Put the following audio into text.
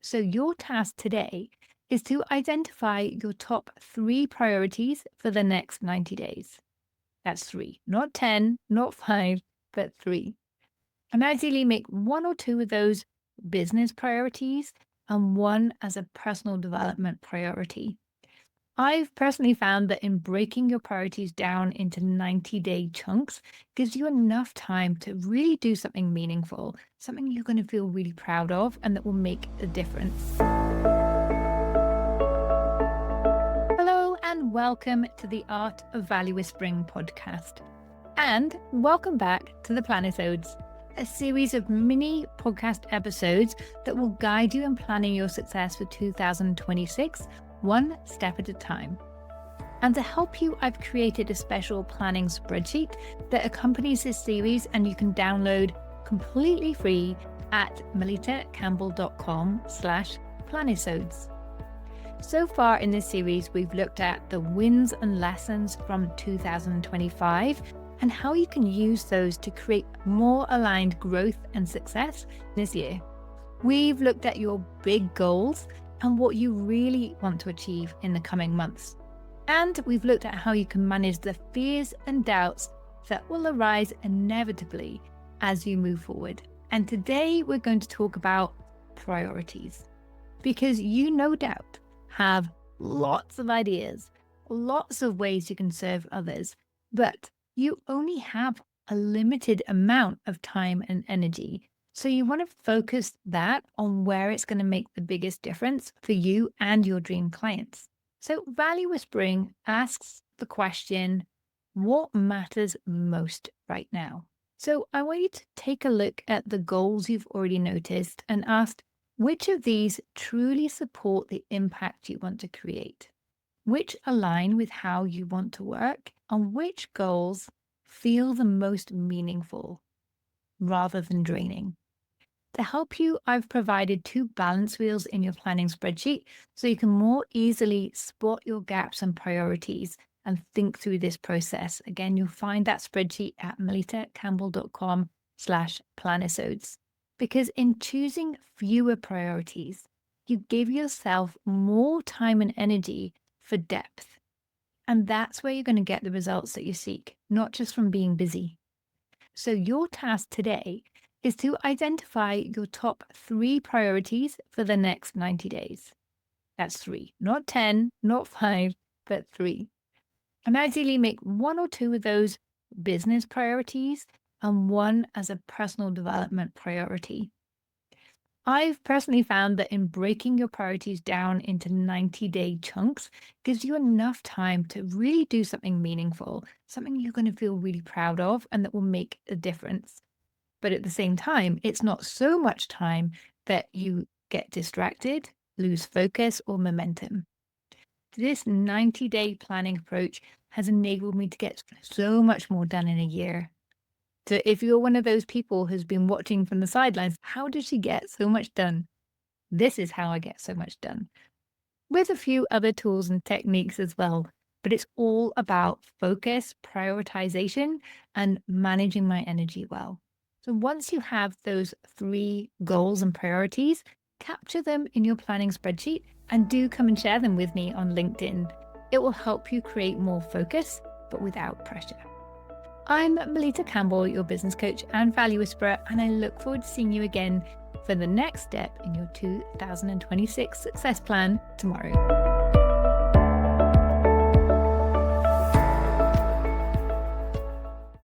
So, your task today is to identify your top 3 priorities for the next 90 days. That's 3, not 10, not 5, but 3. And ideally, make 1 or 2 of those business priorities and 1 as a personal development priority. I've personally found that in breaking your priorities down into 90-day chunks gives you enough time to really do something meaningful, something you're going to feel really proud of and that will make a difference. Hello, and welcome to the Art of Value Whispering podcast. And welcome back to the Planisodes, a series of mini podcast episodes that will guide you in planning your success for 2026, one step at a time. And to help you, I've created a special planning spreadsheet that accompanies this series, and you can download completely free at melittacampbell.com/Planisodes. So far in this series, we've looked at the wins and lessons from 2025 and how you can use those to create more aligned growth and success this year. We've looked at your big goals and what you really want to achieve in the coming months. And we've looked at how you can manage the fears and doubts that will arise inevitably as you move forward. And today we're going to talk about priorities, because you no doubt have lots of ideas, lots of ways you can serve others, but you only have a limited amount of time and energy. So you want to focus that on where it's going to make the biggest difference for you and your dream clients. So Value Whispering asks the question, what matters most right now? So I want you to take a look at the goals you've already noticed and ask which of these truly support the impact you want to create, which align with how you want to work, and which goals feel the most meaningful rather than draining. To help you, I've provided 2 balance wheels in your planning spreadsheet so you can more easily spot your gaps and priorities and think through this process. Again, you'll find that spreadsheet at melittacampbell.com/Planisodes. Because in choosing fewer priorities, you give yourself more time and energy for depth. And that's where you're going to get the results that you seek, not just from being busy. So your task today is to identify your top 3 priorities for the next 90 days. That's 3, not 10, not 5, but 3. And ideally, make 1 or 2 of those business priorities and 1 as a personal development priority. I've personally found that in breaking your priorities down into 90-day chunks gives you enough time to really do something meaningful, something you're going to feel really proud of and that will make a difference. But at the same time, it's not so much time that you get distracted, lose focus or momentum. This 90-day planning approach has enabled me to get so much more done in a year. So if you're one of those people who's been watching from the sidelines, how does she get so much done? This is how I get so much done, with a few other tools and techniques as well. But it's all about focus, prioritization, and managing my energy well. So once you have those 3 goals and priorities, capture them in your planning spreadsheet and do come and share them with me on LinkedIn. It will help you create more focus, but without pressure. I'm Melitta Campbell, your business coach and value whisperer, and I look forward to seeing you again for the next step in your 2026 success plan tomorrow.